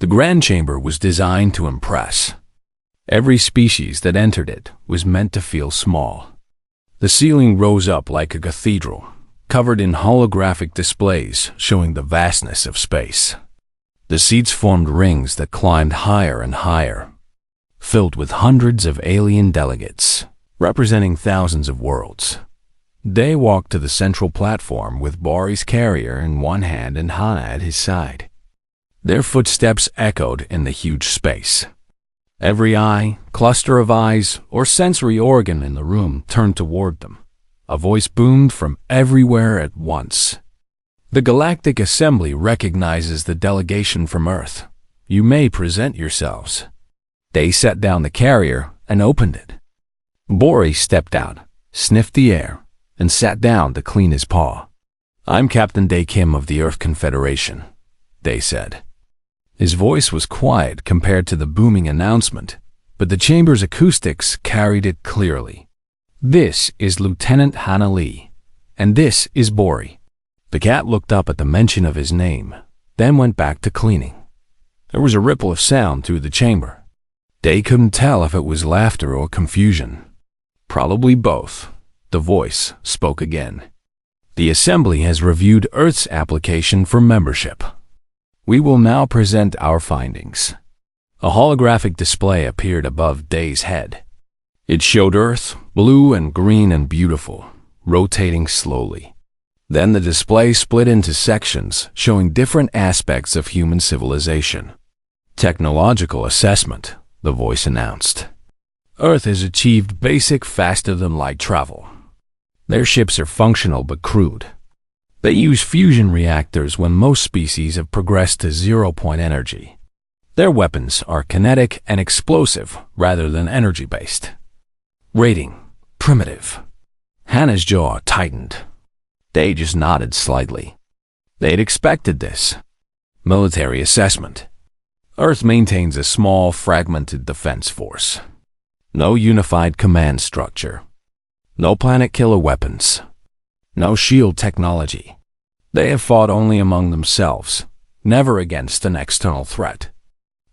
The grand chamber was designed to impress. Every species that entered it was meant to feel small. The ceiling rose up like a cathedral, covered in holographic displays showing the vastness of space. The seats formed rings that climbed higher and higher, filled with hundreds of alien delegates, representing thousands of worlds. They walked to the central platform with Bori's carrier in one hand and Hana at his side. Their footsteps echoed in the huge space. Every eye, cluster of eyes, or sensory organ in the room turned toward them. A voice boomed from everywhere at once. The Galactic Assembly recognizes the delegation from Earth. You may present yourselves. They set down the carrier and opened it. Bori stepped out, sniffed the air, and sat down to clean his paw. I'm Captain Day Kim of the Earth Confederation, Day said. His voice was quiet compared to the booming announcement, but the chamber's acoustics carried it clearly. This is Lieutenant Hana Lee, and this is Bori. The cat looked up at the mention of his name, then went back to cleaning. There was a ripple of sound through the chamber. Day couldn't tell if it was laughter or confusion. Probably both. The voice spoke again. The Assembly has reviewed Earth's application for membership. We will now present our findings. A holographic display appeared above Day's head. It showed Earth, blue and green and beautiful, rotating slowly. Then the display split into sections showing different aspects of human civilization. Technological assessment, the voice announced. Earth has achieved basic faster-than-light travel. Their ships are functional but crude. They use fusion reactors when most species have progressed to zero-point energy. Their weapons are kinetic and explosive rather than energy-based. Rating: primitive. Hannah's jaw tightened. Day just nodded slightly. They'd expected this. Military assessment. Earth maintains a small, fragmented defense force. No unified command structure. No planet-killer weapons. No shield technology. They have fought only among themselves, never against an external threat.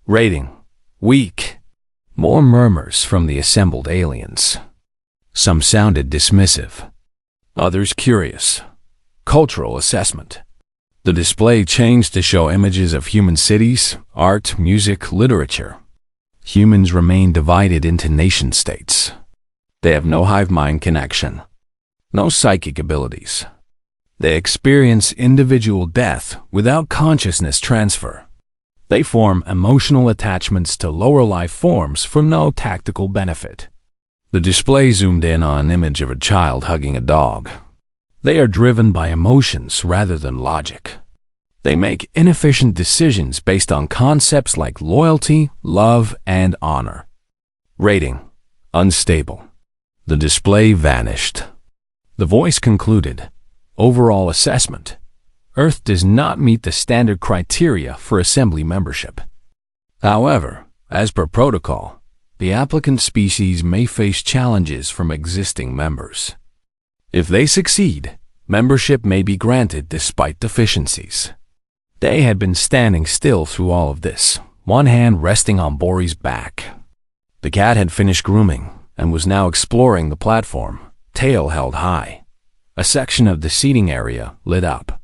Rating: weak. More murmurs from the assembled aliens. Some sounded dismissive, others curious. Cultural assessment. The display changed to show images of human cities, art, music, literature. Humans remain divided into nation-states. They have no hive-mind connection. No psychic abilities. They experience individual death without consciousness transfer. They form emotional attachments to lower life forms for no tactical benefit. The display zoomed in on an image of a child hugging a dog. They are driven by emotions rather than logic. They make inefficient decisions based on concepts like loyalty, love, and honor. Rating: unstable. The display vanished. The voice concluded, overall assessment. Earth does not meet the standard criteria for Assembly membership. However, as per protocol, the applicant species may face challenges from existing members. If they succeed, membership may be granted despite deficiencies. Day had been standing still through all of this, one hand resting on Bori's back. The cat had finished grooming and was now exploring the platform, tail held high. A section of the seating area lit up.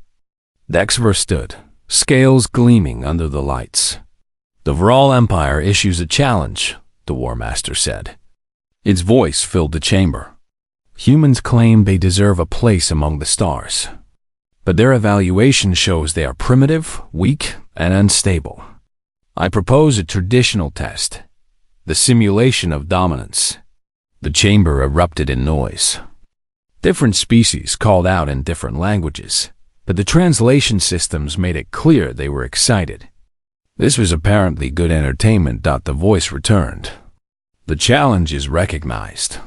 Dexver stood, scales gleaming under the lights. The Vral Empire issues a challenge, the War Master said. Its voice filled the chamber. Humans claim they deserve a place among the stars, but their evaluation shows they are primitive, weak, and unstable. I propose a traditional test, the simulation of dominance. The chamber erupted in noise. Different species called out in different languages, but the translation systems made it clear they were excited. This was apparently good entertainment. The voice returned. The challenge is recognized.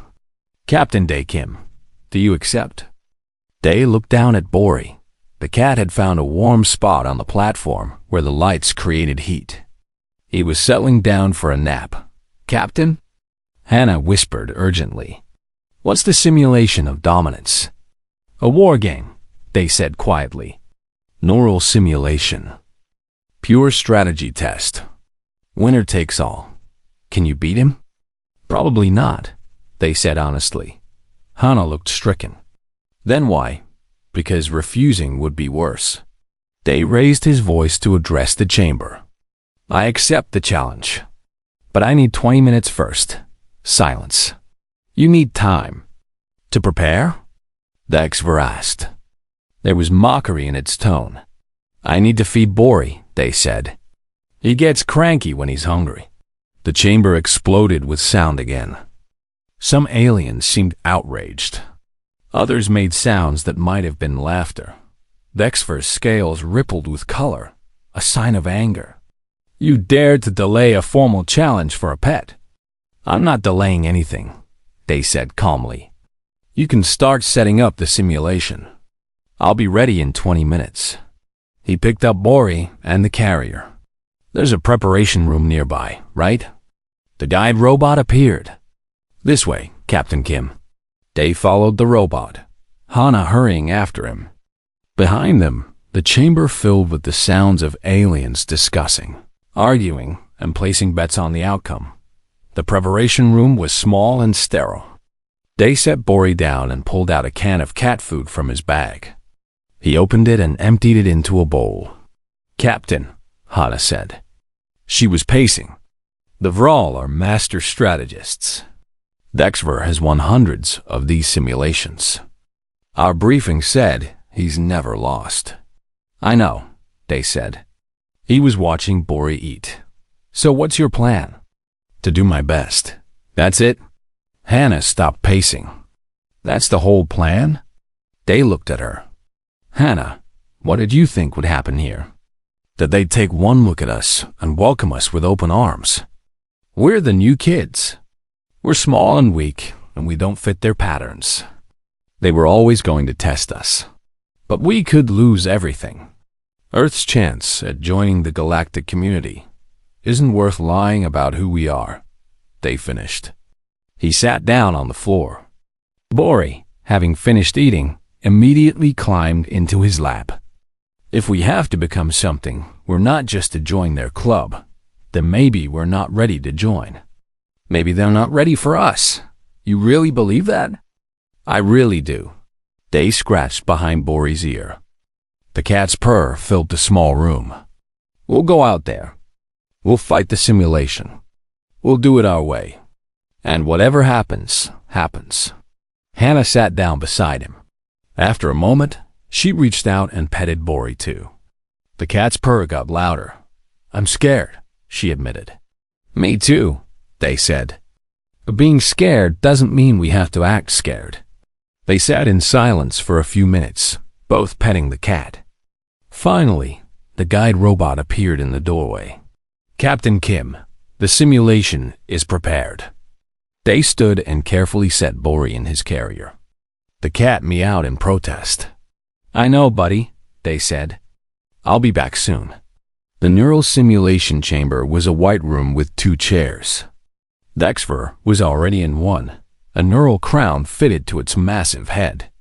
Captain Day Kim, do you accept? Day looked down at Bori. The cat had found a warm spot on the platform where the lights created heat. He was settling down for a nap. Captain? Hannah whispered urgently. What's the simulation of dominance? A war game, Day said quietly. Neural simulation. Pure strategy test. Winner takes all. Can you beat him? Probably not, they said honestly. Hana looked stricken. Then why? Because refusing would be worse. Day raised his voice to address the chamber. I accept the challenge. But I need 20 minutes first. Silence. You need time. To prepare? The HFY asked. There was mockery in its tone. I need to feed Bori, they said. He gets cranky when he's hungry. The chamber exploded with sound again. Some aliens seemed outraged. Others made sounds that might have been laughter. The HFY's scales rippled with color, a sign of anger. You dared to delay a formal challenge for a pet. I'm not delaying anything, they said calmly. You can start setting up the simulation. I'll be ready in 20 minutes. He picked up Bori and the carrier. There's a preparation room nearby, right? The guide robot appeared. This way, Captain Kim. Day followed the robot, Hana hurrying after him. Behind them, the chamber filled with the sounds of aliens discussing, arguing, and placing bets on the outcome. The preparation room was small and sterile. Day set Bori down and pulled out a can of cat food from his bag. He opened it and emptied it into a bowl. Captain, Hana said. She was pacing. The Vral are master strategists. The HFY has won hundreds of these simulations. Our briefing said he's never lost. I know, Day said. He was watching Bori eat. So what's your plan? To do my best. That's it? Hana stopped pacing. That's the whole plan? Day looked at her. Hana, what did you think would happen here? That they'd take one look at us and welcome us with open arms. We're the new kids. We're small and weak, and we don't fit their patterns. They were always going to test us. But we could lose everything. Earth's chance at joining the galactic community isn't worth lying about who we are, They finished. He sat down on the floor. Bori, having finished eating, immediately climbed into his lap. If we have to become something, we're not just to join their club. Then maybe we're not ready to join. Maybe they're not ready for us. You really believe that? I really do. Day scratched behind Bori's ear. The cat's purr filled the small room. We'll go out there. We'll fight the simulation. We'll do it our way. And whatever happens, happens. Hana sat down beside him. After a moment, she reached out and petted Bori too. The cat's purr got louder. I'm scared, she admitted. Me too, they said. But being scared doesn't mean we have to act scared. They sat in silence for a few minutes, both petting the cat. Finally, the guide robot appeared in the doorway. Captain Kim, the simulation is prepared. They stood and carefully set Bori in his carrier. The cat meowed in protest. I know, buddy, they said. I'll be back soon. The neural simulation chamber was a white room with 2 chairs. The HFY was already in one, a neural crown fitted to its massive head.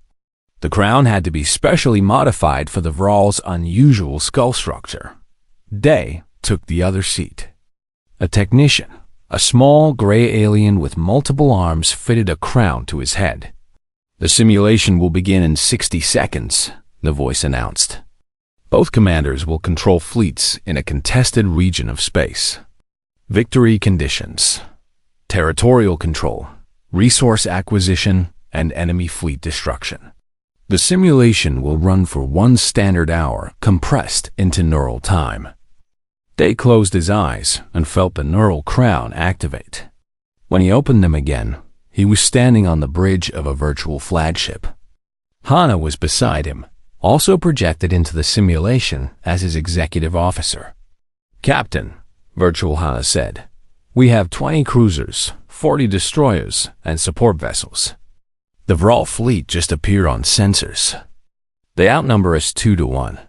The crown had to be specially modified for the Vral's unusual skull structure. Day took the other seat. A technician, a small gray alien with multiple arms, fitted a crown to his head. The simulation will begin in 60 seconds, the voice announced. Both commanders will control fleets in a contested region of space. Victory conditions: territorial control, resource acquisition, and enemy fleet destruction. The simulation will run for 1 standard hour, compressed into neural time. Day closed his eyes and felt the neural crown activate. When he opened them again, he was standing on the bridge of a virtual flagship. Hana was beside him, also projected into the simulation as his executive officer. Captain, Virtual Hana said, we have 20 cruisers, 40 destroyers, and support vessels. The Vral fleet just appeared on sensors. They outnumber us 2-1.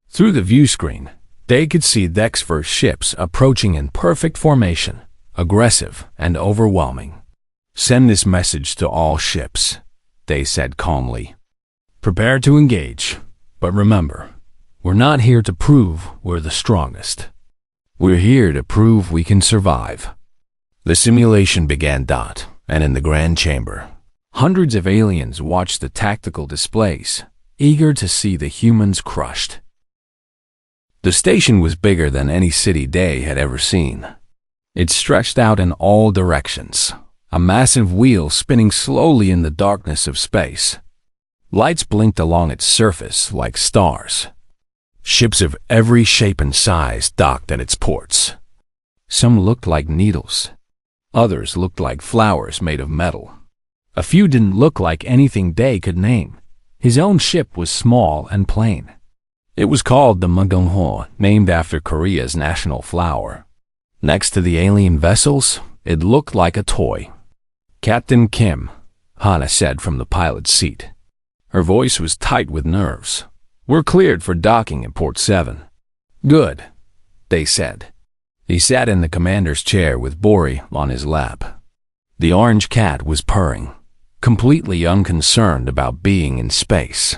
Through the view screen, they could see the HFY ships approaching in perfect formation, aggressive and overwhelming. Send this message to all ships, they said calmly. Prepare to engage, but remember, We're not here to prove we're the strongest. We're here to prove we can survive. The simulation began. And in the grand chamber, hundreds of aliens watched the tactical displays, eager to see the humans crushed. The station was bigger than any city Day had ever seen. It stretched out in all directions, a massive wheel spinning slowly in the darkness of space. Lights blinked along its surface like stars. Ships of every shape and size docked at its ports. Some looked like needles. Others looked like flowers made of metal. A few didn't look like anything Day could name. His own ship was small and plain. It was called the Magunho, named after Korea's national flower. Next to the alien vessels, it looked like a toy. "Captain Kim," Hana said from the pilot's seat. Her voice was tight with nerves. "We're cleared for docking in Port 7. "Good," they said. He sat in the commander's chair with Bori on his lap. The orange cat was purring, completely unconcerned about being in space.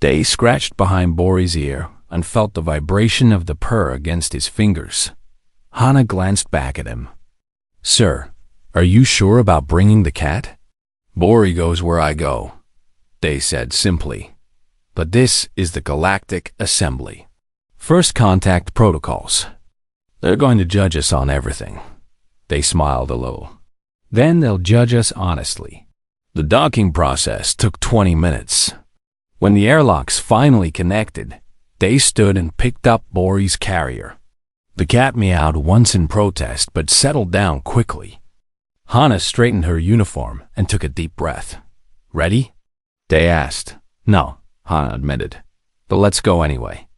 Day scratched behind Bori's ear and felt the vibration of the purr against his fingers. Hana glanced back at him. "Sir, are you sure about bringing the cat?" "Bori goes where I go," Day said simply. "But this is the Galactic Assembly. First contact protocols. They're going to judge us on everything." They smiled a little. "Then they'll judge us honestly." The docking process took 20 minutes. When the airlocks finally connected, Day stood and picked up Bori's carrier. The cat meowed once in protest but settled down quickly. Hana straightened her uniform and took a deep breath. "Ready?" Day asked. "No," Hana admitted. "But let's go anyway."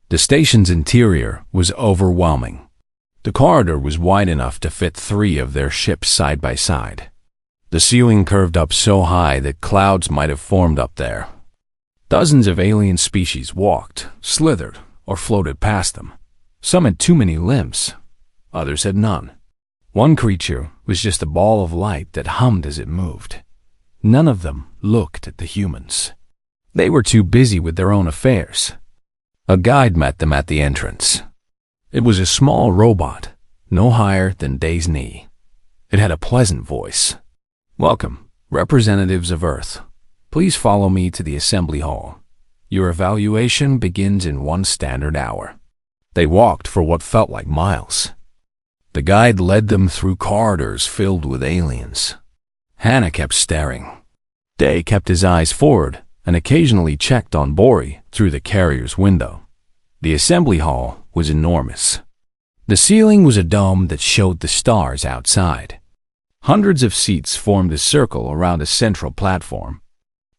The station's interior was overwhelming. The corridor was wide enough to fit 3 of their ships side by side. The ceiling curved up so high that clouds might have formed up there. Dozens of alien species walked, slithered, or floated past them. Some had too many limbs. Others had none. One creature was just a ball of light that hummed as it moved. None of them looked at the humans. They were too busy with their own affairs. A guide met them at the entrance. It was a small robot, no higher than Day's knee. It had a pleasant voice. "Welcome, representatives of Earth. Please follow me to the assembly hall. Your evaluation begins in 1 standard hour." They walked for what felt like miles. The guide led them through corridors filled with aliens. Hana kept staring. Day kept his eyes forward and occasionally checked on Bori through the carrier's window. The assembly hall was enormous. The ceiling was a dome that showed the stars outside. Hundreds of seats formed a circle around a central platform.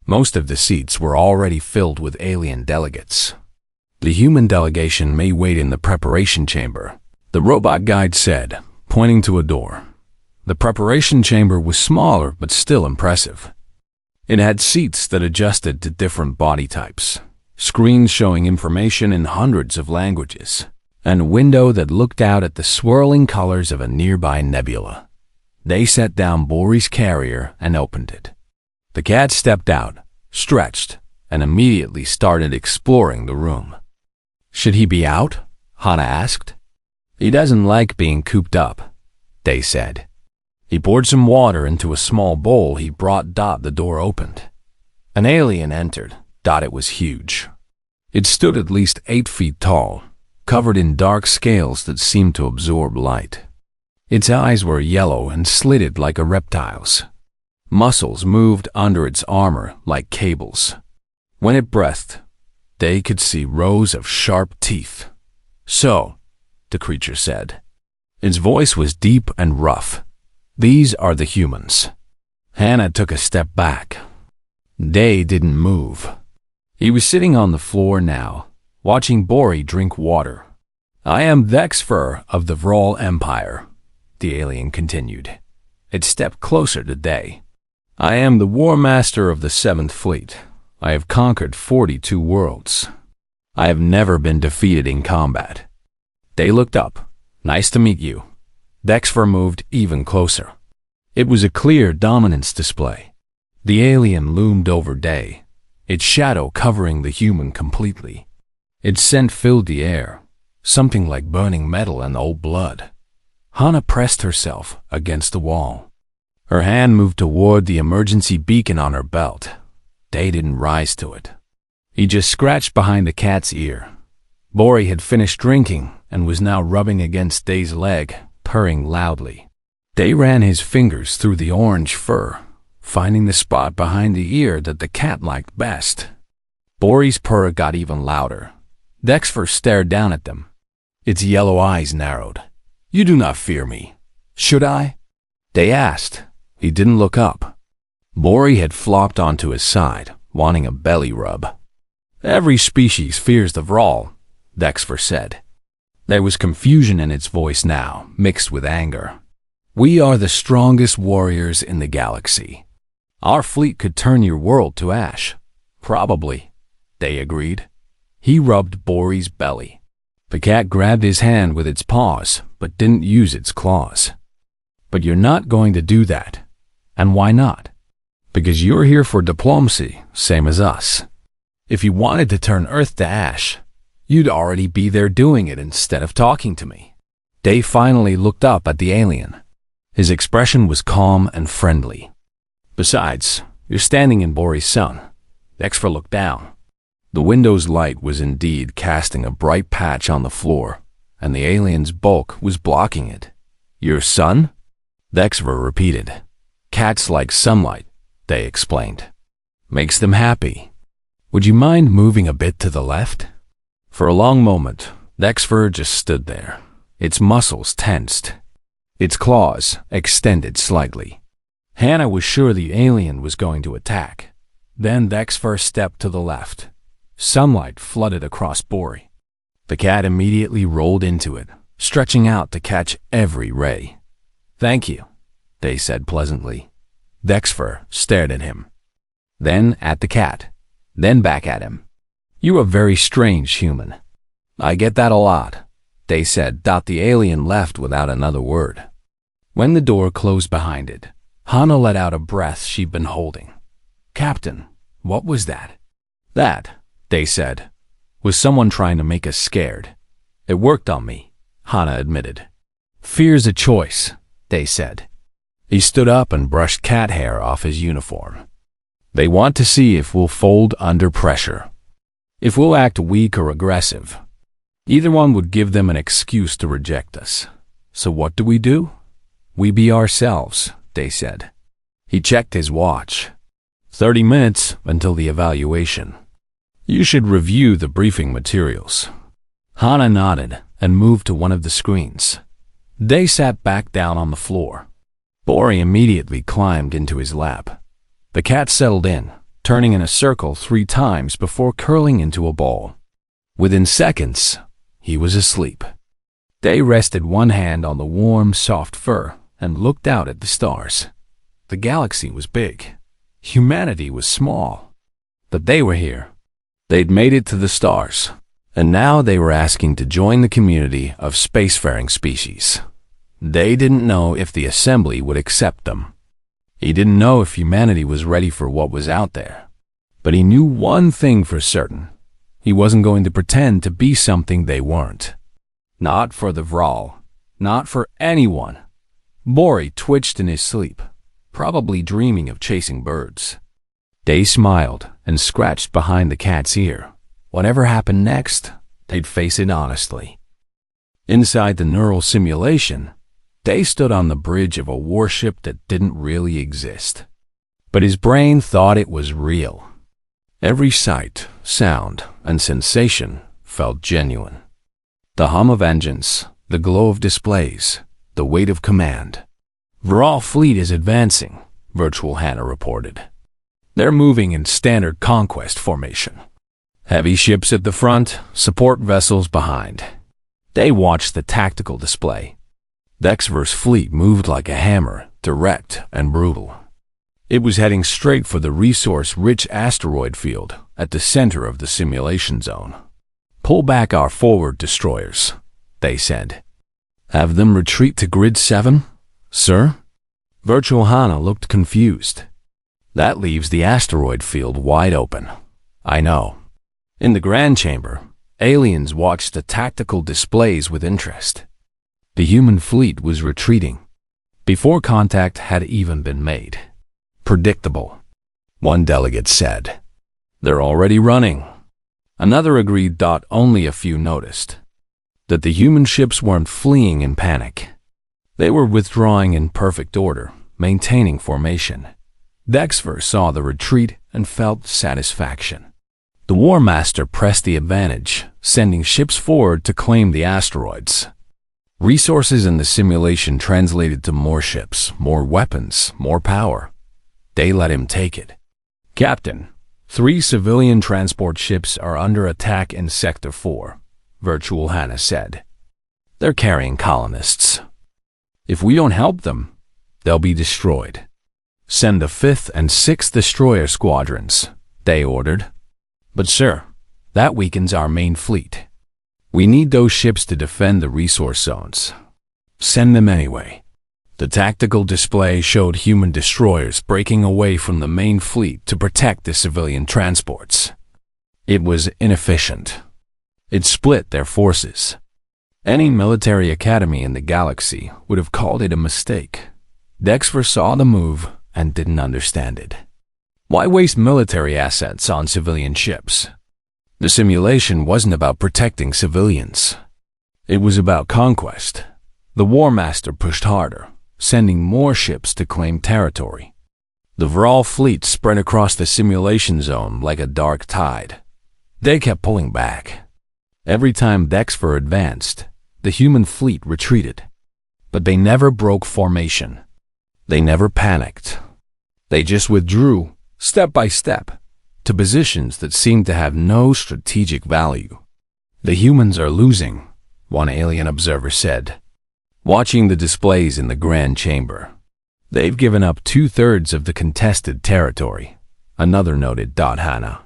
Most of the seats were already filled with alien delegates. "The human delegation may wait in the preparation chamber," the robot guide said, pointing to a door. The preparation chamber was smaller but still impressive. It had seats that adjusted to different body types, screens showing information in hundreds of languages, and a window that looked out at the swirling colors of a nearby nebula. They set down Bori's carrier and opened it. The cat stepped out, stretched, and immediately started exploring the room. "Should he be out?" Hana asked. "He doesn't like being cooped up," Day said. He poured some water into a small bowl he brought. The door opened. An alien entered. It was huge. It stood at least 8 feet tall, covered in dark scales that seemed to absorb light. Its eyes were yellow and slitted like a reptile's. Muscles moved under its armor like cables. When it breathed, they could see rows of sharp teeth. "So," the creature said. Its voice was deep and rough. "These are the humans." Hana took a step back. Day didn't move. He was sitting on the floor now, watching Bori drink water. "I am Dexfer of the Vral Empire," the alien continued. It stepped closer to Day. "I am the War Master of the 7th Fleet. I have conquered 42 worlds. I have never been defeated in combat." Day looked up. "Nice to meet you." Dexfer moved even closer. It was a clear dominance display. The alien loomed over Day, its shadow covering the human completely. Its scent filled the air, something like burning metal and old blood. Hana pressed herself against the wall. Her hand moved toward the emergency beacon on her belt. Day didn't rise to it. He just scratched behind the cat's ear. Bori had finished drinking and was now rubbing against Day's leg, purring loudly. Day ran his fingers through the orange fur, finding the spot behind the ear that the cat liked best. Bori's purr got even louder. Dexter stared down at them. Its yellow eyes narrowed. "You do not fear me, should I?" Day asked. He didn't look up. Bori had flopped onto his side, wanting a belly rub. "Every species fears the Vral," Dexter said. There was confusion in its voice now, mixed with anger. "We are the strongest warriors in the galaxy. Our fleet could turn your world to ash." "Probably," Day agreed. He rubbed Bori's belly. The cat grabbed his hand with its paws, but didn't use its claws. "But you're not going to do that. And why not?" "Because you're here for diplomacy, same as us. If you wanted to turn Earth to ash, you'd already be there doing it instead of talking to me." Day finally looked up at the alien. His expression was calm and friendly. "Besides, you're standing in Bori's sun." Dexter looked down. The window's light was indeed casting a bright patch on the floor, and the alien's bulk was blocking it. "Your sun?" Dexter repeated. "Cats like sunlight," Day explained. "Makes them happy. Would you mind moving a bit to the left?" For a long moment, Dexter just stood there, its muscles tensed, its claws extended slightly. Hana was sure the alien was going to attack. Then Dexter stepped to the left. Sunlight flooded across Bori. The cat immediately rolled into it, stretching out to catch every ray. "Thank you," Day said pleasantly. Dexter stared at him, then at the cat, then back at him. "You're a very strange human." "I get that a lot," Day said. The alien left without another word. When the door closed behind it, Hana let out a breath she'd been holding. "Captain, what was that?" "That," Day said, "was someone trying to make us scared. It worked on me," Hana admitted. "Fear's a choice," Day said. He stood up and brushed cat hair off his uniform. "They want to see if we'll fold under pressure, if we'll act weak or aggressive. Either one would give them an excuse to reject us. So what do? We be ourselves," Day said. He checked his watch. 30 minutes until the evaluation. "You should review the briefing materials." Hana nodded and moved to one of the screens. Day sat back down on the floor. Bori immediately climbed into his lap. The cat settled in, turning in a circle 3 times before curling into a ball. Within seconds, he was asleep. Day rested one hand on the warm, soft fur and looked out at the stars. The galaxy was big. Humanity was small. But they were here. They'd made it to the stars, and now they were asking to join the community of spacefaring species. They didn't know if the assembly would accept them. He didn't know if humanity was ready for what was out there. But he knew one thing for certain. He wasn't going to pretend to be something they weren't. Not for the Vral. Not for anyone. Bori twitched in his sleep, probably dreaming of chasing birds. Day smiled and scratched behind the cat's ear. Whatever happened next, they'd face it honestly. Inside the neural simulation, Day stood on the bridge of a warship that didn't really exist. But his brain thought it was real. Every sight, sound, and sensation felt genuine. The hum of engines, the glow of displays, the weight of command. "Vral fleet is advancing," Virtual Hana reported. "They're moving in standard conquest formation. Heavy ships at the front, support vessels behind." They watched the tactical display. Dexter's fleet moved like a hammer, direct and brutal. It was heading straight for the resource-rich asteroid field at the center of the simulation zone. "Pull back our forward destroyers," they said. "Have them retreat to Grid 7, sir?" Virtual Hana looked confused. "That leaves the asteroid field wide open." "I know." In the Grand Chamber, Aliens watched the tactical displays with interest. The human fleet was retreating before contact had even been made. Predictable, one delegate said. They're already running. Another agreed. Only a few noticed that the human ships weren't fleeing in panic. They were withdrawing in perfect order, maintaining formation. Dexter saw the retreat and felt satisfaction. The War Master pressed the advantage, sending ships forward to claim the asteroids. Resources in the simulation translated to more ships, more weapons, more power. They let him take it. Captain, 3 civilian transport ships are under attack in Sector 4, Virtual Hannah said. They're carrying colonists. If we don't help them, they'll be destroyed. Send the 5th and 6th destroyer squadrons, they ordered. But sir, that weakens our main fleet. We need those ships to defend the resource zones. Send them anyway. The tactical display showed human destroyers breaking away from the main fleet to protect the civilian transports. It was inefficient. It split their forces. Any military academy in the galaxy would have called it a mistake. Dexter saw the move and didn't understand it. Why waste military assets on civilian ships? The simulation wasn't about protecting civilians. It was about conquest. The War Master pushed harder, sending more ships to claim territory. The Vral fleet spread across the simulation zone like a dark tide. They kept pulling back. Every time Dexter advanced, the human fleet retreated. But they never broke formation. They never panicked. They just withdrew, step by step, to positions that seemed to have no strategic value. The humans are losing, one alien observer said, watching the displays in the Grand Chamber. They've given up 2/3 of the contested territory, another noted. Hannah,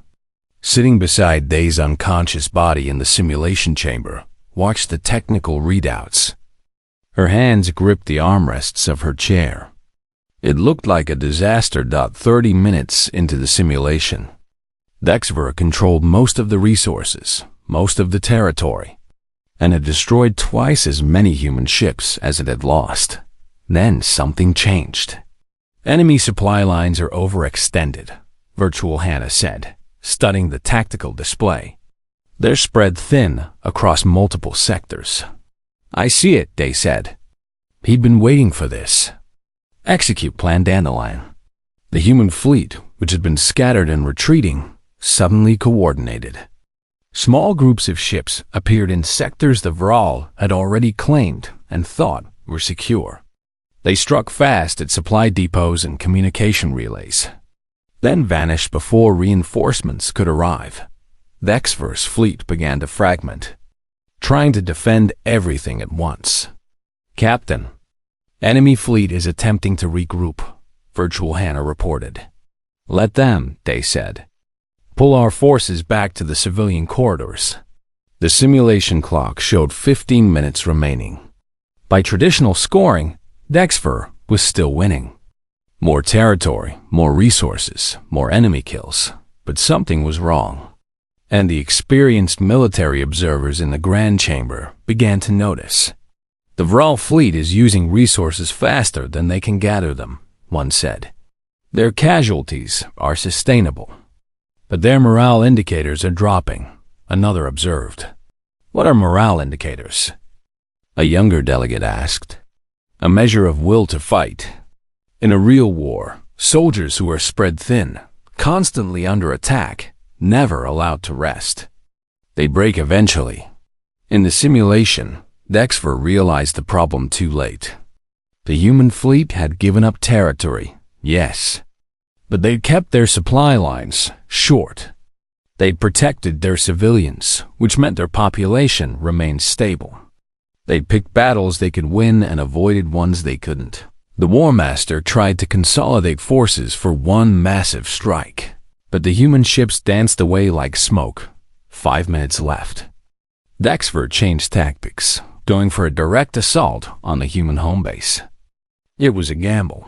sitting beside Day's unconscious body in the simulation chamber, watched the technical readouts. Her hands gripped the armrests of her chair. It looked like a disaster. 30 minutes into the simulation, Dexter controlled most of the resources, most of the territory, and had destroyed twice as many human ships as it had lost. Then something changed. Enemy supply lines are overextended, Virtual Hannah said, studying the tactical display. They're spread thin across multiple sectors. I see it, Day said. He'd been waiting for this. Execute Plan Dandelion. The human fleet, which had been scattered and retreating, suddenly coordinated. Small groups of ships appeared in sectors the Vral had already claimed and thought were secure. They struck fast at supply depots and communication relays, then vanished before reinforcements could arrive. Dexter's fleet began to fragment, trying to defend everything at once. Captain, enemy fleet is attempting to regroup, Virtual Hannah reported. Let them, Day said. Pull our forces back to the civilian corridors. The simulation clock showed 15 minutes remaining. By traditional scoring, Dexter was still winning. More territory, more resources, more enemy kills. But something was wrong. And the experienced military observers in the Grand Chamber began to notice. The Vral fleet is using resources faster than they can gather them, one said. Their casualties are sustainable. But their morale indicators are dropping, another observed. What are morale indicators? A younger delegate asked. A measure of will to fight. In a real war, soldiers who are spread thin, constantly under attack, never allowed to rest. They break eventually. In the simulation, Dexter realized the problem too late. The human fleet had given up territory, yes. But they'd kept their supply lines short. They'd protected their civilians, which meant their population remained stable. They'd picked battles they could win and avoided ones they couldn't. The War Master tried to consolidate forces for one massive strike, but the human ships danced away like smoke. 5 minutes left. Dexter changed tactics, going for a direct assault on the human home base. It was a gamble.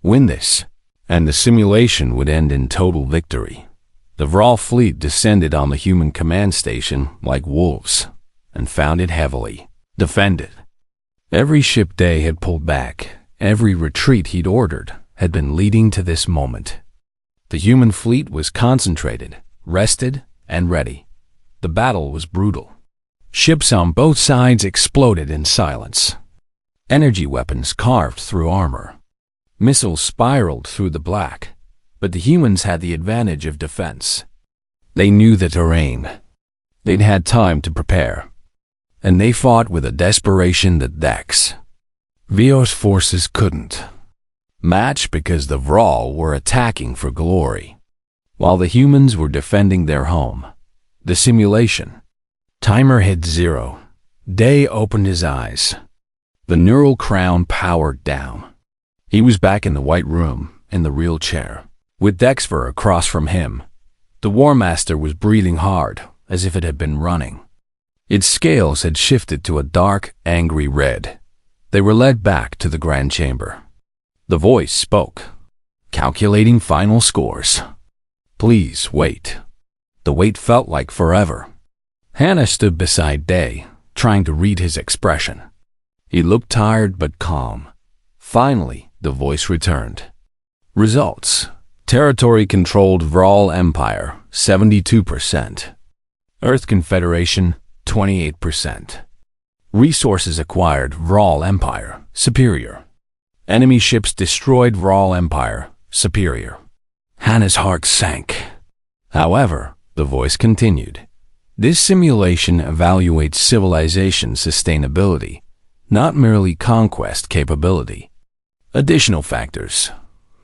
Win this, and the simulation would end in total victory. The Vral fleet descended on the human command station like wolves and found it heavily defended. Every ship Day had pulled back, every retreat he'd ordered had been leading to this moment. The human fleet was concentrated, rested, and ready. The battle was brutal. Ships on both sides exploded in silence. Energy weapons carved through armor. Missiles spiraled through the black, but the humans had the advantage of defense. They knew the terrain. They'd had time to prepare. And they fought with a desperation that Dex, Vio's forces couldn't match because the Vral were attacking for glory, while the humans were defending their home. The simulation. Timer hit 0. Day opened his eyes. The neural crown powered down. He was back in the White Room, in the real chair, with Dexver across from him. The War Master was breathing hard, as if it had been running. Its scales had shifted to a dark, angry red. They were led back to the Grand Chamber. The voice spoke, calculating final scores. Please wait. The wait felt like forever. Hannah stood beside Day, trying to read his expression. He looked tired but calm. Finally, the voice returned. Results. Territory-controlled Vral Empire, 72%. Earth Confederation, 28%. Resources acquired Vral Empire, superior. Enemy ships destroyed Vral Empire, superior. Hannah's heart sank. However, the voice continued. This simulation evaluates civilization sustainability, not merely conquest capability. Additional factors.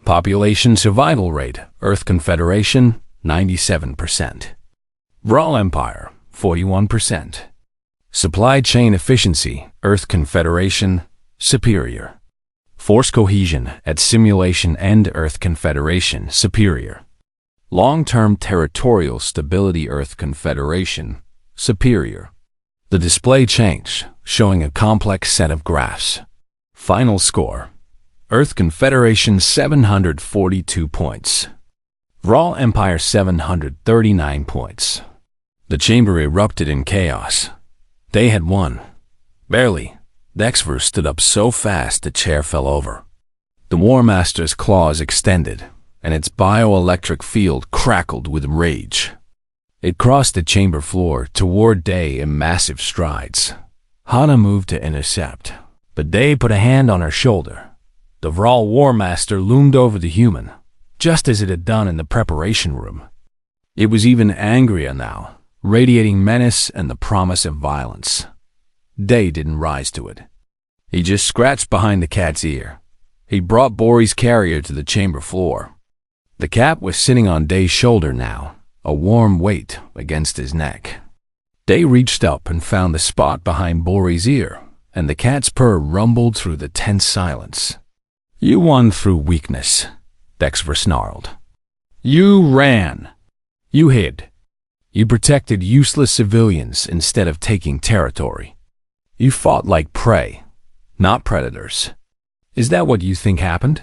Population survival rate, Earth Confederation, 97%. Vral Empire, 41%. Supply chain efficiency, Earth Confederation, superior. Force cohesion at simulation and Earth Confederation, superior. Long-term territorial stability, Earth Confederation, superior. The display changed, showing a complex set of graphs. Final score. Earth Confederation 742 points. Vral Empire 739 points. The chamber erupted in chaos. They had won. Barely. Dexver stood up so fast the chair fell over. The War Master's claws extended, and its bioelectric field crackled with rage. It crossed the chamber floor toward Day in massive strides. Hana moved to intercept, but Day put a hand on her shoulder. The Vral War Master loomed over the human, just as it had done in the preparation room. It was even angrier now, radiating menace and the promise of violence. Day didn't rise to it. He just scratched behind the cat's ear. He brought Bori's carrier to the chamber floor. The cat was sitting on Day's shoulder now, a warm weight against his neck. Day reached up and found the spot behind Bori's ear, and the cat's purr rumbled through the tense silence. You won through weakness, Dexver snarled. You ran. You hid. You protected useless civilians instead of taking territory. You fought like prey, not predators. Is that what you think happened?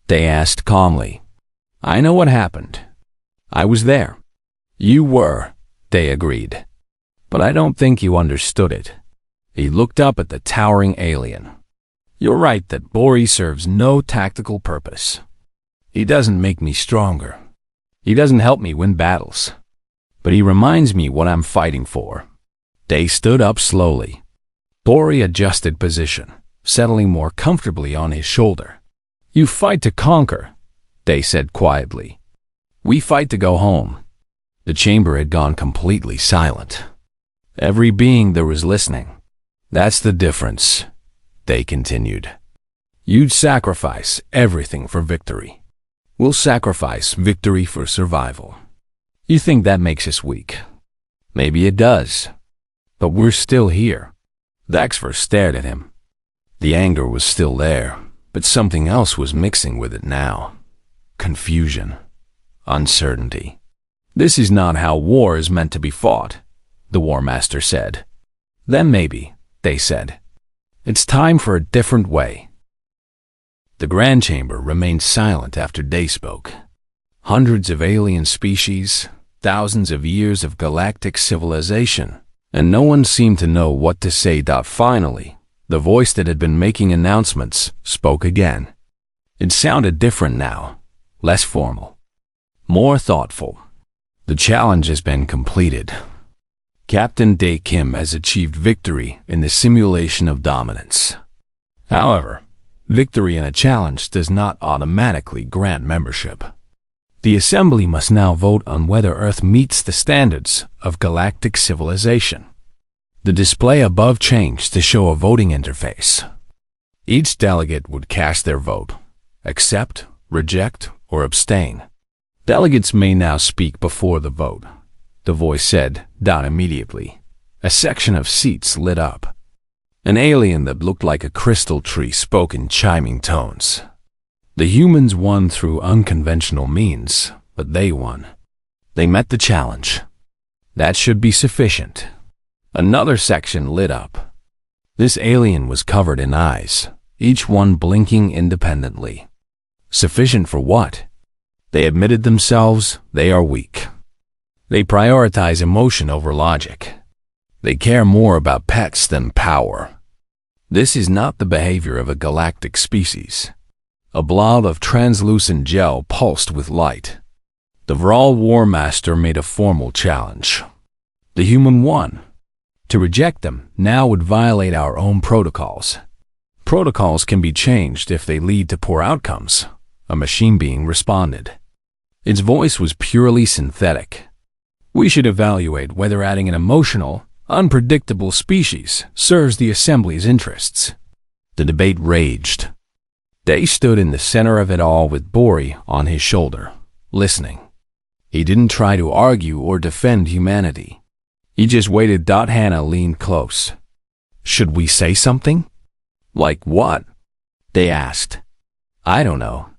Day asked calmly. I know what happened. I was there. You were, Day agreed. But I don't think you understood it. He looked up at the towering alien. You're right that Bori serves no tactical purpose. He doesn't make me stronger. He doesn't help me win battles. But he reminds me what I'm fighting for. Day stood up slowly. Bori adjusted position, settling more comfortably on his shoulder. You fight to conquer, Day said quietly. We fight to go home. The chamber had gone completely silent. Every being there was listening. That's the difference, Day continued. You'd sacrifice everything for victory. We'll sacrifice victory for survival. You think that makes us weak? Maybe it does. But we're still here. Dexver stared at him. The anger was still there, but something else was mixing with it now. Confusion. Uncertainty. This is not how war is meant to be fought, the War Master said. Then maybe, Day said. It's time for a different way. The Grand Chamber remained silent after Day spoke. Hundreds of alien species, thousands of years of galactic civilization, and no one seemed to know what to say. Finally, the voice that had been making announcements spoke again. It sounded different now, less formal, more thoughtful. The challenge has been completed. Captain Dae Kim has achieved victory in the simulation of dominance. However, victory in a challenge does not automatically grant membership. The Assembly must now vote on whether Earth meets the standards of galactic civilization. The display above changed to show a voting interface. Each delegate would cast their vote, accept, reject, or abstain. Delegates may now speak before the vote, the voice said. Immediately, a section of seats lit up. An alien that looked like a crystal tree spoke in chiming tones. The humans won through unconventional means, but they won. They met the challenge. That should be sufficient. Another section lit up. This alien was covered in eyes, each one blinking independently. Sufficient for what? They admitted themselves they are weak. They prioritize emotion over logic. They care more about pets than power. This is not the behavior of a galactic species. A blob of translucent gel pulsed with light. The Vral War Master made a formal challenge. The human won. To reject them now would violate our own protocols. Protocols can be changed if they lead to poor outcomes, a machine being responded. Its voice was purely synthetic. We should evaluate whether adding an emotional, unpredictable species serves the Assembly's interests. The debate raged. Day stood in the center of it all with Bori on his shoulder, listening. He didn't try to argue or defend humanity. He just waited. Hannah leaned close. Should we say something? Like what? They asked. I don't know.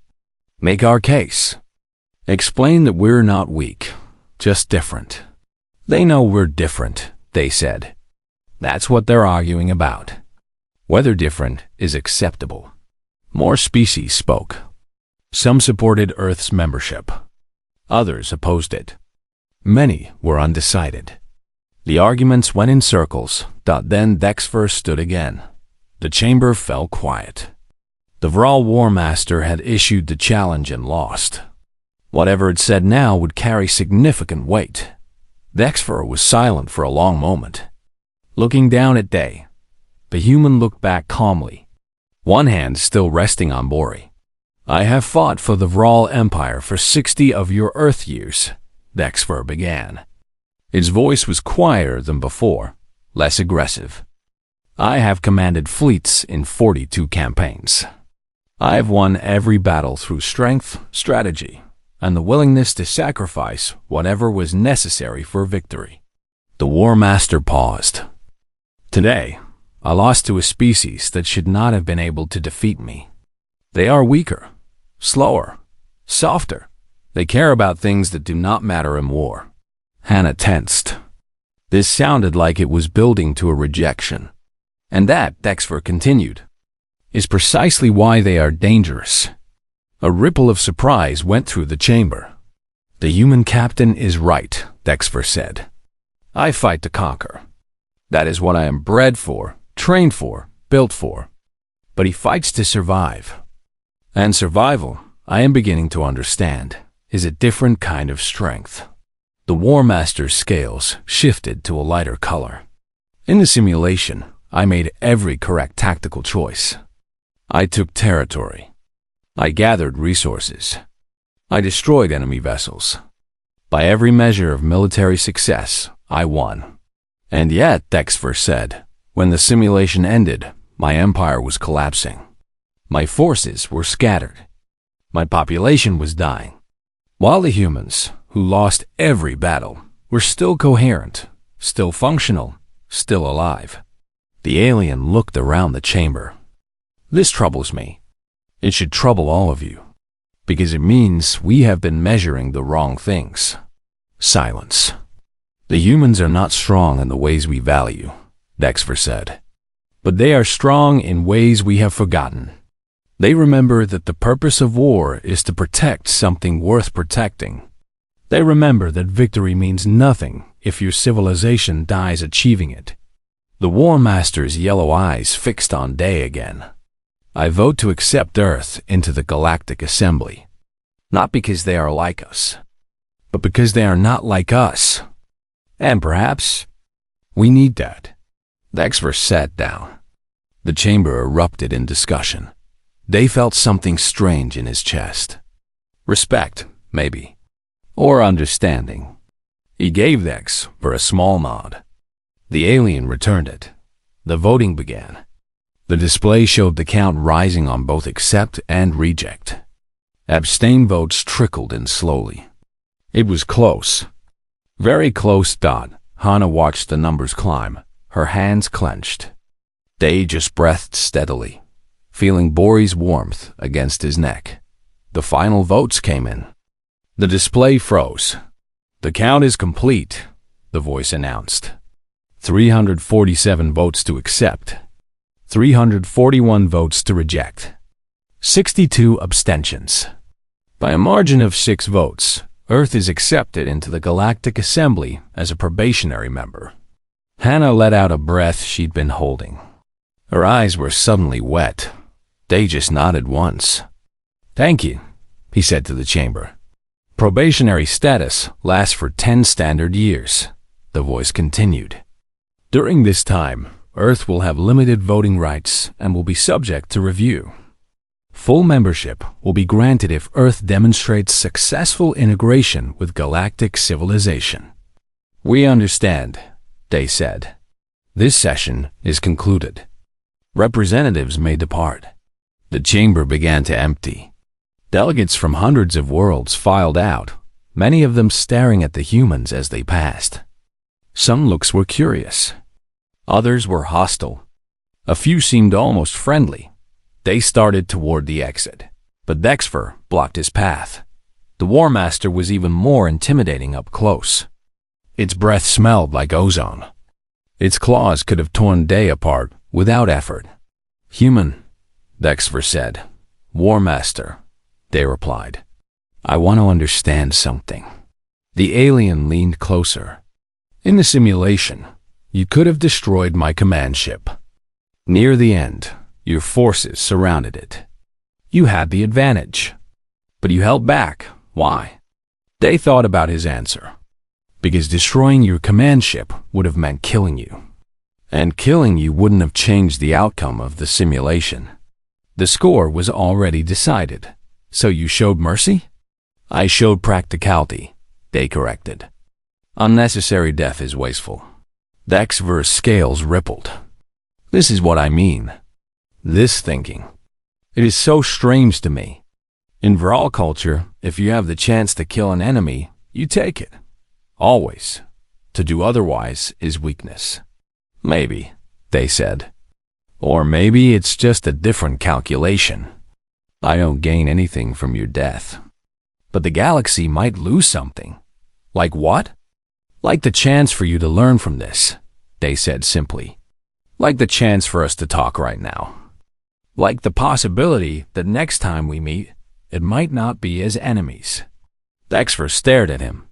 Make our case. Explain that we're not weak. Just different. They know we're different, they said. That's what they're arguing about. Whether different is acceptable. More species spoke. Some supported Earth's membership. Others opposed it. Many were undecided. The arguments went in circles. Then Dexfer stood again. The chamber fell quiet. The Vral War Master had issued the challenge and lost. Whatever it said now would carry significant weight. Dexfer was silent for a long moment. Looking down at Day, the human looked back calmly, one hand still resting on Bori. I have fought for the Vral Empire for 60 of your Earth years, Dexfer began. Its voice was quieter than before, less aggressive. I have commanded fleets in 42 campaigns. I have won every battle through strength, strategy, and the willingness to sacrifice whatever was necessary for victory. The War Master paused. Today, I lost to a species that should not have been able to defeat me. They are weaker, slower, softer. They care about things that do not matter in war. Hannah tensed. This sounded like it was building to a rejection. And that, Dexfer continued, is precisely why they are dangerous. A ripple of surprise went through the chamber. The human captain is right, Dexfer said. I fight to conquer. That is what I am bred for, trained for, built for. But he fights to survive. And survival, I am beginning to understand, is a different kind of strength. The War Master's scales shifted to a lighter color. In the simulation, I made every correct tactical choice. I took territory. I gathered resources. I destroyed enemy vessels. By every measure of military success, I won. And yet, Dexfer said, when the simulation ended, my empire was collapsing. My forces were scattered. My population was dying. While the humans, who lost every battle, were still coherent, still functional, still alive. The alien looked around the chamber. This troubles me. It should trouble all of you, because it means we have been measuring the wrong things. Silence. The humans are not strong in the ways we value, Dexfer said. But they are strong in ways we have forgotten. They remember that the purpose of war is to protect something worth protecting. They remember that victory means nothing if your civilization dies achieving it. The War Master's yellow eyes fixed on Day again. I vote to accept Earth into the Galactic Assembly. Not because they are like us, but because they are not like us. And perhaps we need that. Dexter sat down. The chamber erupted in discussion. They felt something strange in his chest. Respect, maybe. Or understanding. He gave Dex for a small nod. The alien returned it. The voting began. The display showed the count rising on both accept and reject. Abstain votes trickled in slowly. It was close. Very close. Hana watched the numbers climb, her hands clenched. Day just breathed steadily, feeling Bori's warmth against his neck. The final votes came in. The display froze. The count is complete, the voice announced. 347 votes to accept. 341 votes to reject. 62 abstentions. By a margin of 6 votes, Earth is accepted into the Galactic Assembly as a probationary member. Hannah let out a breath she'd been holding. Her eyes were suddenly wet. They just nodded once. "Thank you," he said to the chamber. "Probationary status lasts for 10 standard years," the voice continued. "During this time, Earth will have limited voting rights and will be subject to review. Full membership will be granted if Earth demonstrates successful integration with galactic civilization." "We understand," they said. "This session is concluded. Representatives may depart." The chamber began to empty. Delegates from hundreds of worlds filed out, many of them staring at the humans as they passed. Some looks were curious. Others were hostile. A few seemed almost friendly. They started toward the exit, but Dexfer blocked his path. The War Master was even more intimidating up close. Its breath smelled like ozone. Its claws could have torn Day apart without effort. "Human," Dexfer said. "War Master," Day replied. "I want to understand something." The alien leaned closer. "In the simulation, you could have destroyed my command ship. Near the end, your forces surrounded it. You had the advantage. But you held back. Why?" Day thought about his answer. "Because destroying your command ship would have meant killing you. And killing you wouldn't have changed the outcome of the simulation. The score was already decided. So you showed mercy?" "I showed practicality," Day corrected. "Unnecessary death is wasteful." Dexver's scales rippled. "This is what I mean. This thinking. It is so strange to me. In Vral culture, if you have the chance to kill an enemy, you take it. Always. To do otherwise is weakness." "Maybe," they said. "Or maybe it's just a different calculation. I don't gain anything from your death. But the galaxy might lose something." "Like what?" "Like the chance for you to learn from this," they said simply. "Like the chance for us to talk right now. Like the possibility that next time we meet, it might not be as enemies." Dexter stared at him.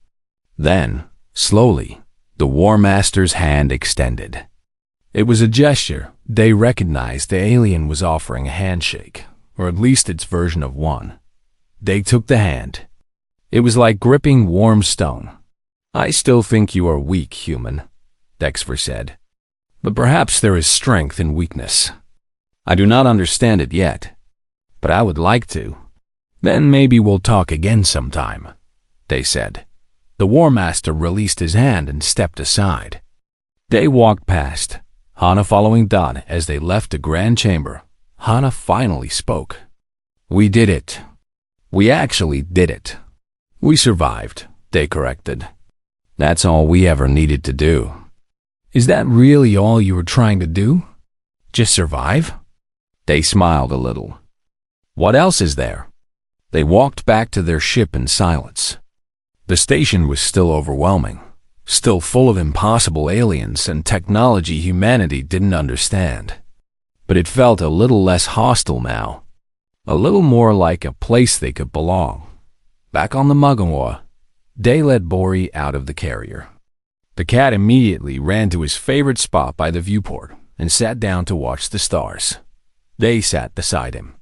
Then, slowly, the War Master's hand extended. It was a gesture. They recognized the alien was offering a handshake, or at least its version of one. They took the hand. It was like gripping warm stone. "I still think you are weak, human," Dexter said. "But perhaps there is strength in weakness. I do not understand it yet, but I would like to. Then maybe we'll talk again sometime," they said. The War Master released his hand and stepped aside. They walked past, Hana following Dot as they left the grand chamber. Hana finally spoke. "We did it. We actually did it. We survived," they corrected. "That's all we ever needed to do." "Is that really all you were trying to do? Just survive?" They smiled a little. "What else is there?" They walked back to their ship in silence. The station was still overwhelming, still full of impossible aliens and technology humanity didn't understand. But it felt a little less hostile now, a little more like a place they could belong. Back on the Mugawa, Day led Bori out of the carrier. The cat immediately ran to his favorite spot by the viewport and sat down to watch the stars. Day sat beside him.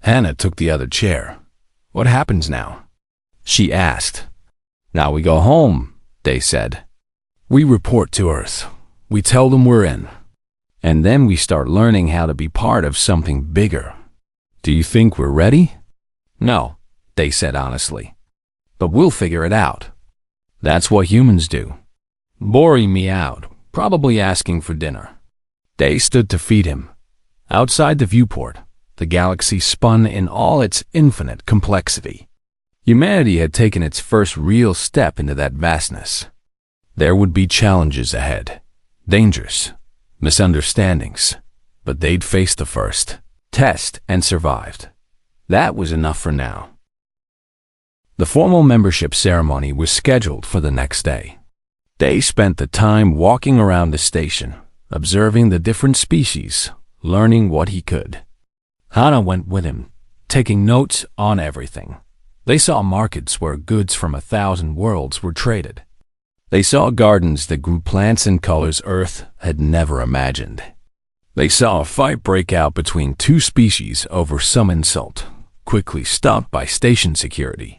Hannah took the other chair. "What happens now?" she asked. "Now we go home," Day said. "We report to Earth. We tell them we're in. And then we start learning how to be part of something bigger. Do you think we're ready?" "No," Day said honestly. "But we'll figure it out. That's what humans do." Bori meowed, probably asking for dinner. Day stood to feed him. Outside the viewport, the galaxy spun in all its infinite complexity. Humanity had taken its first real step into that vastness. There would be challenges ahead, dangers, misunderstandings, but they'd faced the first test and survived. That was enough for now. The formal membership ceremony was scheduled for the next day. Day spent the time walking around the station, observing the different species, learning what he could. Hannah went with him, taking notes on everything. They saw markets where goods from 1,000 worlds were traded. They saw gardens that grew plants in colors Earth had never imagined. They saw a fight break out between two species over some insult, quickly stopped by station security.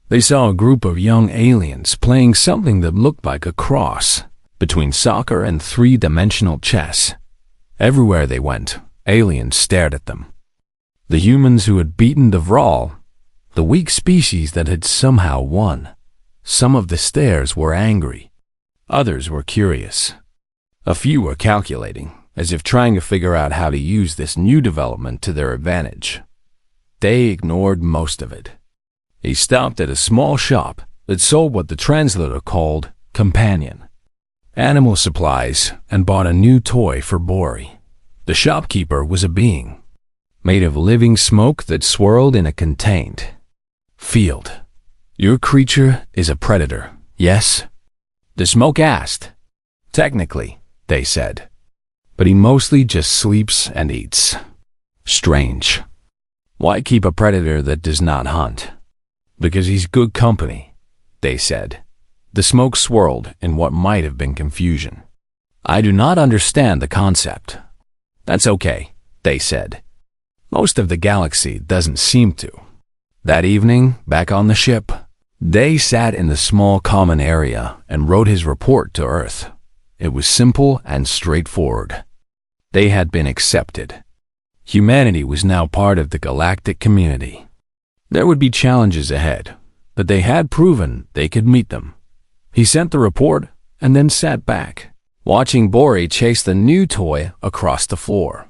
They saw a group of young aliens playing something that looked like a cross between soccer and three-dimensional chess. Everywhere they went, aliens stared at them. The humans who had beaten the Vral, the weak species that had somehow won. Some of the stares were angry. Others were curious. A few were calculating, as if trying to figure out how to use this new development to their advantage. Day ignored most of it. He stopped at a small shop that sold what the translator called companion animal supplies and bought a new toy for Bori. The shopkeeper was a being, made of living smoke that swirled in a contained field. "Your creature is a predator, yes?" The smoke asked. "Technically," they said. "But he mostly just sleeps and eats." Strange. Why keep a predator that does not hunt? "Because he's good company," they said. The smoke swirled in what might have been confusion. "I do not understand the concept." "That's okay," they said. "Most of the galaxy doesn't seem to." That evening, back on the ship, Day sat in the small common area and wrote his report to Earth. It was simple and straightforward. They had been accepted. Humanity was now part of the galactic community. There would be challenges ahead, but they had proven they could meet them. He sent the report and then sat back, watching Bori chase the new toy across the floor.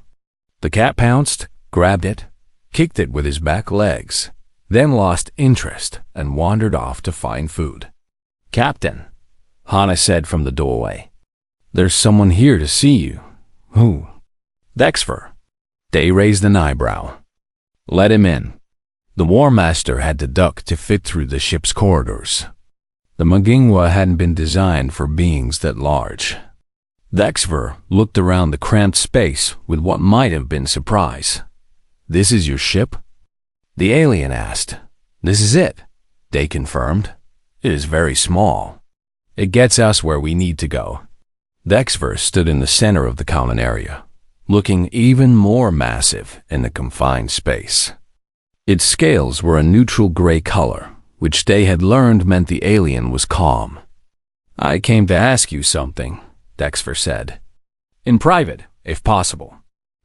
The cat pounced, grabbed it, kicked it with his back legs, then lost interest and wandered off to find food. "Captain," Hannah said from the doorway, "there's someone here to see you." "Who?" "Dexfer." Day raised an eyebrow. "Let him in." The War Master had to duck to fit through the ship's corridors. The Magingwa hadn't been designed for beings that large. Dexfer looked around the cramped space with what might have been surprise. "This is your ship?" The alien asked. "This is it," Day confirmed. "It is very small. It gets us where we need to go." Dexfer stood in the center of the common area, looking even more massive in the confined space. Its scales were a neutral gray color, which Day had learned meant the alien was calm. "I came to ask you something," Dexfer said. "In private, if possible."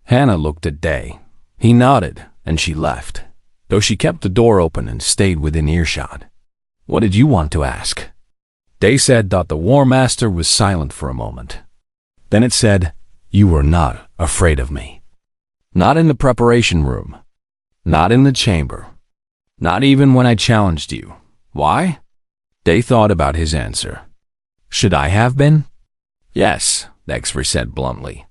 Hannah looked at Day. He nodded, and she left, though she kept the door open and stayed within earshot. "What did you want to ask?" Day said that the War Master was silent for a moment. Then it said, "You were not afraid of me. Not in the preparation room. Not in the chamber. Not even when I challenged you. Why?" Day thought about his answer. "Should I have been?" "Yes," Dexter said bluntly.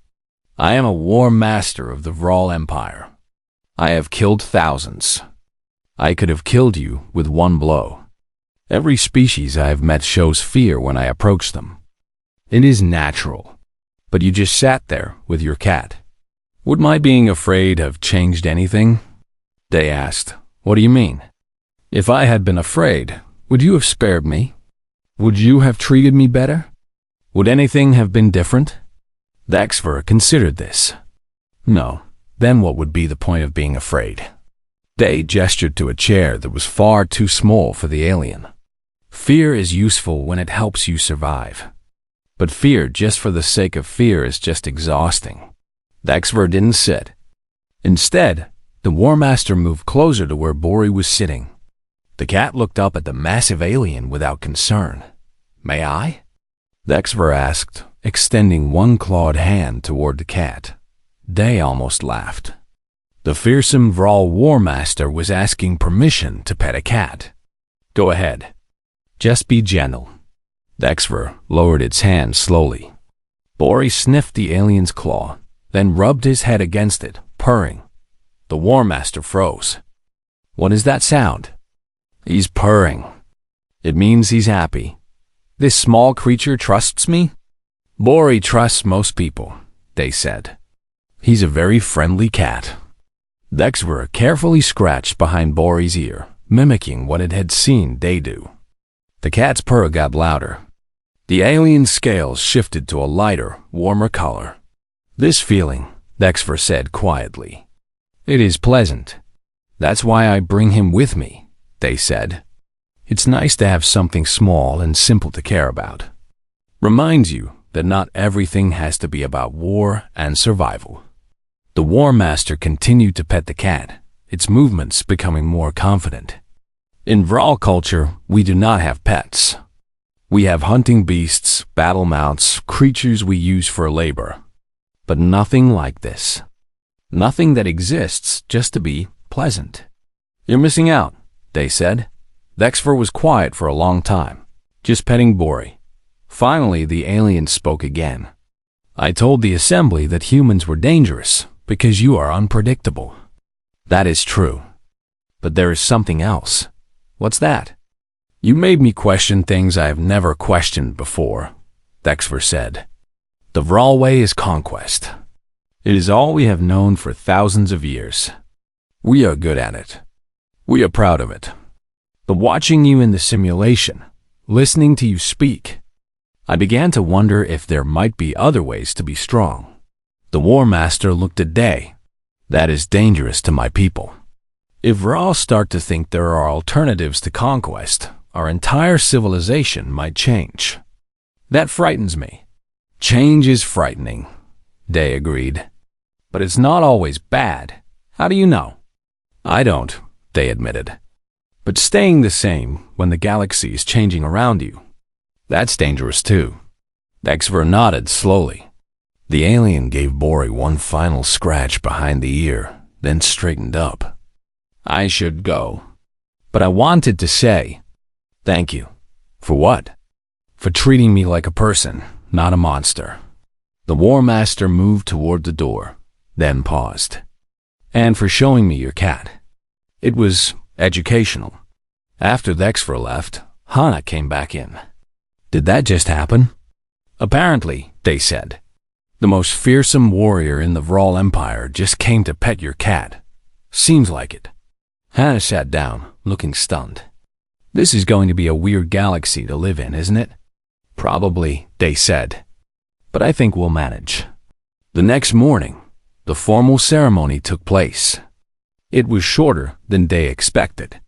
"I am a War Master of the Vral Empire. I have killed thousands. I could have killed you with one blow. Every species I have met shows fear when I approach them. It is natural. But you just sat there with your cat. Would my being afraid have changed anything?" Day asked. "What do you mean?" "If I had been afraid, Would you have spared me? Would you have treated me better? Would anything have been different? The HFY considered this. No. Then what would be the point of being afraid? They gestured to a chair that was far too small for the alien. Fear is useful when it helps you survive. But fear just for the sake of fear is just exhausting. The HFY didn't sit. Instead, the War Master moved closer to where Bori was sitting. The cat looked up at the massive alien without concern. May I? The HFY asked, extending one clawed hand toward the cat. They almost laughed. The fearsome Vral War Master was asking permission to pet a cat. Go ahead. Just be gentle. The HFY lowered its hand slowly. Bori sniffed the alien's claw, then rubbed his head against it, purring. The War Master froze. What is that sound? He's purring. It means he's happy. This small creature trusts me? Bori trusts most people, they said. He's a very friendly cat. The HFY carefully scratched behind Bori's ear, mimicking what it had seen they do. The cat's purr got louder. The alien's scales shifted to a lighter, warmer color. This feeling, the HFY said quietly. It is pleasant. That's why I bring him with me, they said. It's nice to have something small and simple to care about. Reminds you that not everything has to be about war and survival. The War Master continued to pet the cat, its movements becoming more confident. In Vral culture, we do not have pets. We have hunting beasts, battle mounts, creatures we use for labor. But nothing like this. Nothing that exists just to be pleasant. You're missing out, they said. The HFY was quiet for a long time, just petting Bori. Finally, the alien spoke again. I told the assembly that humans were dangerous because you are unpredictable. That is true. But there is something else. What's that? You made me question things I have never questioned before, the HFY said. The Vral way is conquest. It is all we have known for thousands of years. We are good at it. We are proud of it. But watching you in the simulation, listening to you speak, I began to wonder if there might be other ways to be strong. The War Master looked at Day. That is dangerous to my people. If Vral start to think there are alternatives to conquest, our entire civilization might change. That frightens me. Change is frightening, Day agreed. But it's not always bad. How do you know? I don't, Day admitted. But staying the same when the galaxy is changing around you, that's dangerous too. The HFY nodded slowly. The alien gave Bori one final scratch behind the ear, then straightened up. I should go. But I wanted to say, thank you. For what? For treating me like a person, not a monster. The War Master moved toward the door, then paused. And for showing me your cat. It was educational. After the HFY left, Hana came back in. Did that just happen? Apparently, they said. The most fearsome warrior in the Vral Empire just came to pet your cat. Seems like it. Hana sat down, looking stunned. This is going to be a weird galaxy to live in, isn't it? Probably, they said. But I think we'll manage. The next morning, the formal ceremony took place. It was shorter than they expected.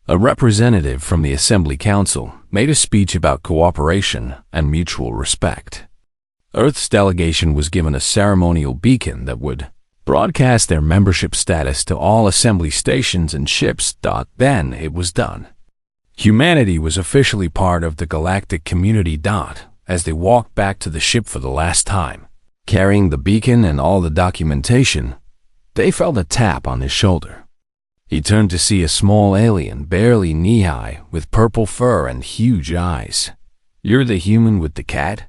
A representative from the Assembly Council made a speech about cooperation and mutual respect. Earth's delegation was given a ceremonial beacon that would broadcast their membership status to all assembly stations and ships. Then it was done. Humanity was officially part of the galactic community. As they walked back to the ship for the last time, carrying the beacon and all the documentation, they felt a tap on his shoulder. He turned to see a small alien, barely knee-high, with purple fur and huge eyes. You're the human with the cat?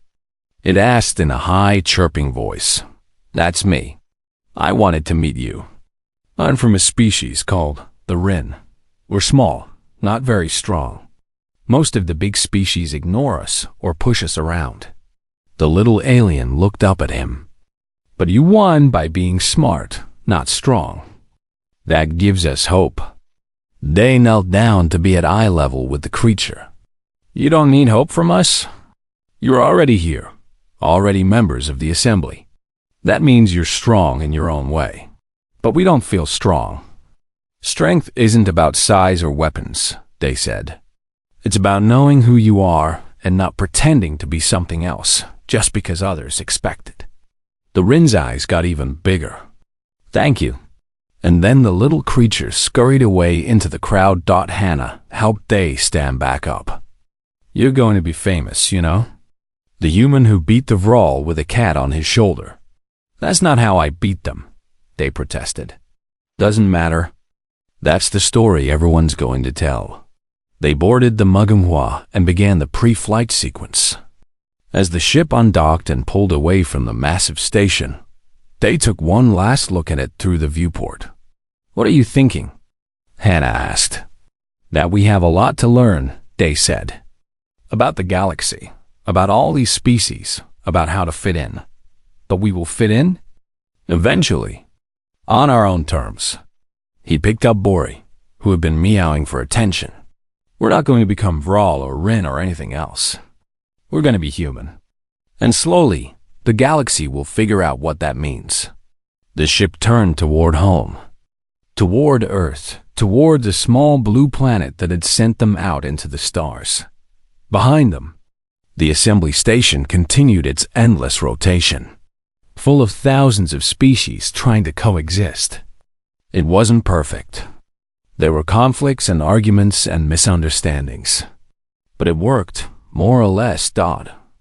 It asked in a high, chirping voice. That's me. I wanted to meet you. I'm from a species called the Rin. We're small, not very strong. Most of the big species ignore us or push us around. The little alien looked up at him. But you won by being smart, not strong. That gives us hope. They knelt down to be at eye level with the creature. "You don't need hope from us? You're already here, already members of the assembly. That means you're strong in your own way. But we don't feel strong. Strength isn't about size or weapons," they said. "It's about knowing who you are and not pretending to be something else just because others expect it." The Rin's eyes got even bigger. "Thank you." And then the little creature scurried away into the crowd. Hannah helped they stand back up. "You're going to be famous, you know? The human who beat the Vral with a cat on his shoulder." "That's not how I beat them," they protested. "Doesn't matter. That's the story everyone's going to tell." They boarded the Mugunhwa and began the pre-flight sequence. As the ship undocked and pulled away from the massive station, they took one last look at it through the viewport. "What are you thinking?" Hannah asked. "That we have a lot to learn," they said. "About the galaxy, about all these species, about how to fit in. But we will fit in? Eventually. On our own terms." He picked up Bori, who had been meowing for attention. "We're not going to become Vral or Rin or anything else. We're going to be human. And slowly, the galaxy will figure out what that means." The ship turned toward home. Toward Earth, toward the small blue planet that had sent them out into the stars. Behind them, the assembly station continued its endless rotation, full of thousands of species trying to coexist. It wasn't perfect. There were conflicts and arguments and misunderstandings. But it worked, more or less,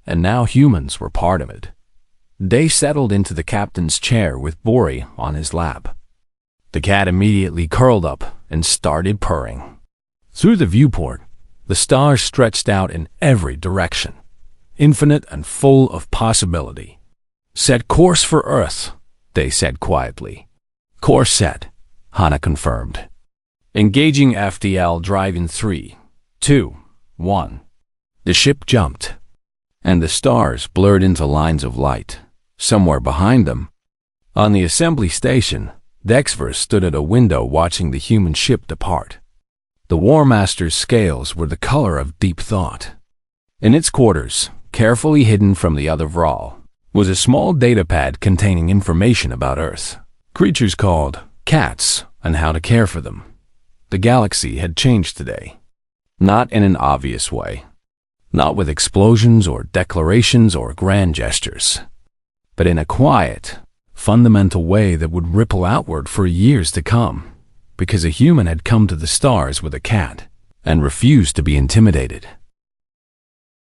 and now humans were part of it. They settled into the captain's chair with Bori on his lap. The cat immediately curled up and started purring. Through the viewport, the stars stretched out in every direction, infinite and full of possibility. "Set course for Earth," they said quietly. "Course set," Hannah confirmed. "Engaging FTL drive in 3, 2, 1. The ship jumped, and the stars blurred into lines of light. Somewhere behind them, on the assembly station, Dexver stood at a window watching the human ship depart. The War Master's scales were the color of deep thought. In its quarters, carefully hidden from the other Vral, was a small datapad containing information about Earth, creatures called cats, and how to care for them. The galaxy had changed today. Not in an obvious way. Not with explosions or declarations or grand gestures. But in a quiet, fundamental way that would ripple outward for years to come, because a human had come to the stars with a cat and refused to be intimidated.